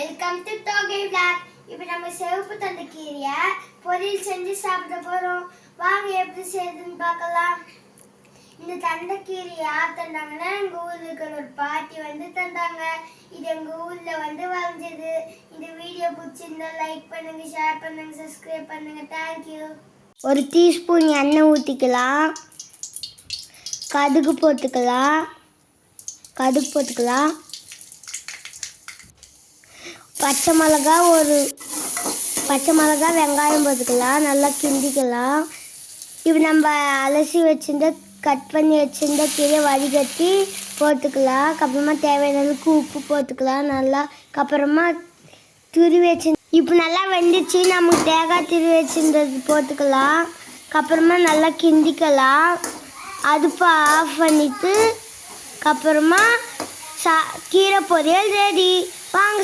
Welcome to டோகே vlog. இப்போ நம்ம சிவப்பு தண்டு கீரையை பொரியல் செஞ்சு சாப்பிட போறோம். வாங்க எப்படி செய்யுதுன்னு பார்க்கலாம். இந்த தண்டு கீரையை யார் தந்தாங்கன்னா எங்க ஊர்ல இருக்கிற ஒரு பாட்டி தந்தாங்க. இது எங்க ஊர்ல வளைஞ்சது. இந்த வீடியோ பிடிச்சிருந்தா லைக் பண்ணுங்க, ஷேர் பண்ணுங்க, சப்ஸ்கிரைப் பண்ணுங்க. தேங்க்யூ. ஒரு டீஸ்பூன் எண்ணெய் ஊற்றிக்கலாம். கடுகு போட்டுக்கலாம். பச்சை மிளகா வெங்காயம் போட்டுக்கலாம். நல்லா கிண்டிக்கலாம். இப்போ நம்ம அலசி வச்சுருந்த கட் பண்ணி வச்சுருந்த கீரை வடிகட்டி போட்டுக்கலாம். அப்புறமா தேவையான அளவுக்கு உப்பு போட்டுக்கலாம். நல்லா அப்புறமா துருவி வச்சு இப்போ நல்லா வெந்துச்சு. நமக்கு தேங்காய் துருவி வச்சுருந்தது போட்டுக்கலாம். அப்புறமா நல்லா கிண்டிக்கலாம். அடுப்பை ஆஃப் பண்ணிவிட்டு அப்புறமா கீரை பொரியல் ரெடி. வாங்க.